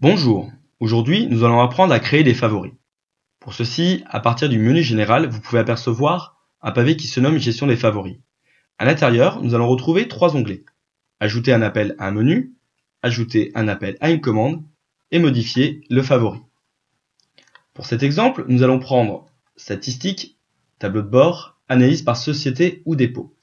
Bonjour, aujourd'hui nous allons apprendre à créer des favoris. Pour ceci, à partir du menu général, vous pouvez apercevoir un pavé qui se nomme Gestion des favoris. À l'intérieur, nous allons retrouver trois onglets. Ajouter un appel à un menu, ajouter un appel à une commande et modifier le favori. Pour cet exemple, nous allons prendre Statistiques, tableau de bord, analyse par société ou dépôt.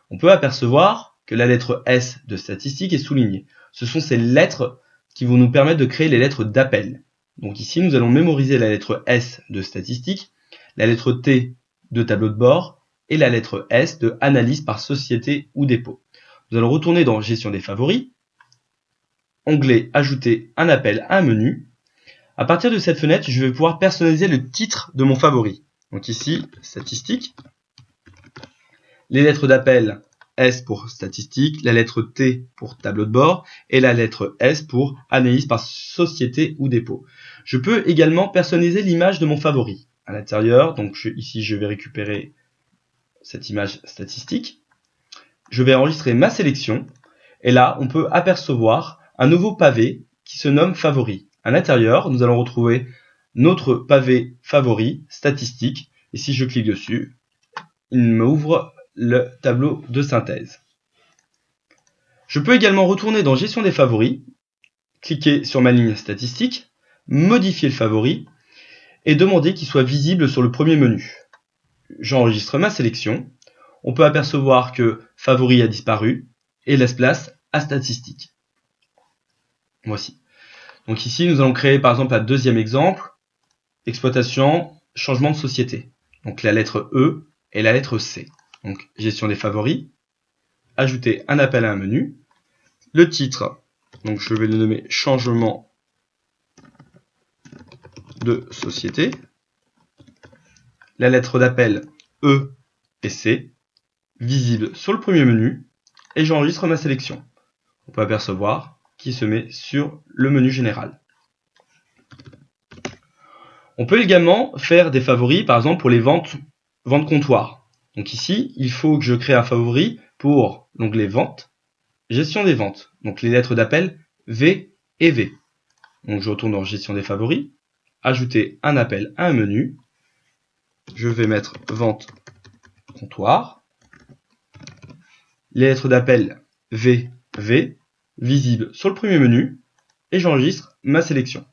On peut apercevoir que la lettre S de Statistiques est soulignée. Ce sont ces lettres qui vont nous permettre de créer les lettres d'appel. Donc ici, nous allons mémoriser la lettre S de Statistiques, la lettre T de tableau de bord et la lettre S de analyse par société ou dépôt. Nous allons retourner dans Gestion des favoris, onglet Ajouter un appel à un menu. À partir de cette fenêtre, je vais pouvoir personnaliser le titre de mon favori. Donc ici, Statistiques, les lettres d'appel S pour statistique, la lettre T pour tableau de bord et la lettre S pour analyse par société ou dépôt. Je peux également personnaliser l'image de mon favori. À l'intérieur, donc ici je vais récupérer cette image statistique. Je vais enregistrer ma sélection et là on peut apercevoir un nouveau pavé qui se nomme favori. À l'intérieur, nous allons retrouver notre pavé favori statistique et si je clique dessus, il m'ouvre le tableau de synthèse. Je peux également retourner dans Gestion des favoris, cliquer sur ma ligne statistique, modifier le favori et demander qu'il soit visible sur le premier menu. J'enregistre ma sélection. On peut apercevoir que favori a disparu et laisse place à statistique. Voici. Donc ici, nous allons créer par exemple un deuxième exemple, exploitation, changement de société. Donc la lettre E et la lettre C. Donc, gestion des favoris, ajouter un appel à un menu, le titre, donc je vais le nommer changement de société, la lettre d'appel E et C, visible sur le premier menu, et j'enregistre ma sélection. On peut apercevoir qu'il se met sur le menu général. On peut également faire des favoris, par exemple pour les ventes comptoir. Donc ici, il faut que je crée un favori pour l'onglet Ventes, Gestion des ventes. Donc les lettres d'appel V et V. Donc je retourne dans Gestion des favoris, ajouter un appel à un menu. Je vais mettre Vente comptoir. Les lettres d'appel V, V, visibles sur le premier menu. Et j'enregistre ma sélection.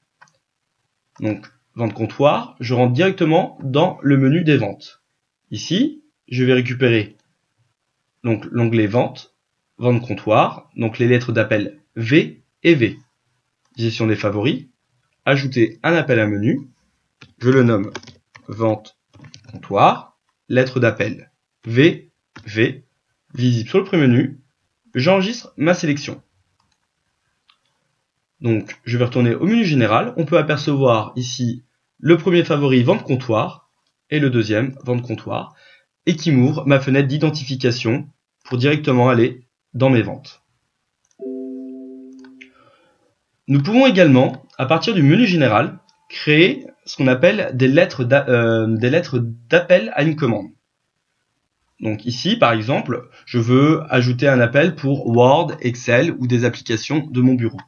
Donc Vente comptoir, je rentre directement dans le menu des ventes. Ici, je vais récupérer donc l'onglet Vente, Vente comptoir, donc les lettres d'appel V et V. Gestion des favoris, ajouter un appel à menu, je le nomme Vente comptoir, lettre d'appel V, V, visible sur le premier menu, j'enregistre ma sélection. Donc je vais retourner au menu général, on peut apercevoir ici le premier favori Vente comptoir et le deuxième Vente comptoir, et qui m'ouvre ma fenêtre d'identification pour directement aller dans mes ventes. Nous pouvons également, à partir du menu général, créer ce qu'on appelle des lettres d'appel à une commande. Donc ici, par exemple, je veux ajouter un appel pour Word, Excel ou des applications de mon bureau.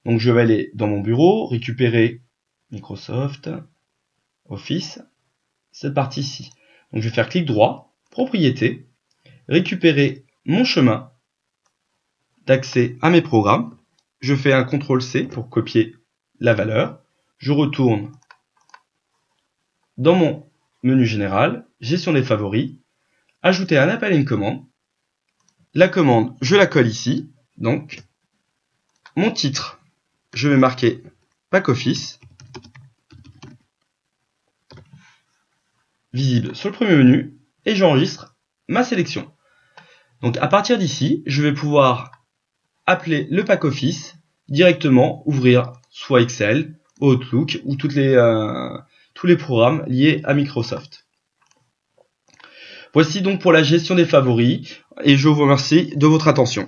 Donc je vais aller dans mon bureau, récupérer Microsoft, Office, cette partie-ci. Donc je vais faire clic droit, propriété, récupérer mon chemin d'accès à mes programmes. Je fais un CTRL-C pour copier la valeur. Je retourne dans mon menu général, gestion des favoris, ajouter un appel à une commande. La commande, je la colle ici. Donc, mon titre, je vais marquer Pack Office, visible sur le premier menu, et j'enregistre ma sélection. Donc à partir d'ici, je vais pouvoir appeler le Pack Office, directement ouvrir soit Excel, Outlook ou tous les programmes liés à Microsoft. Voici donc pour la gestion des favoris et je vous remercie de votre attention.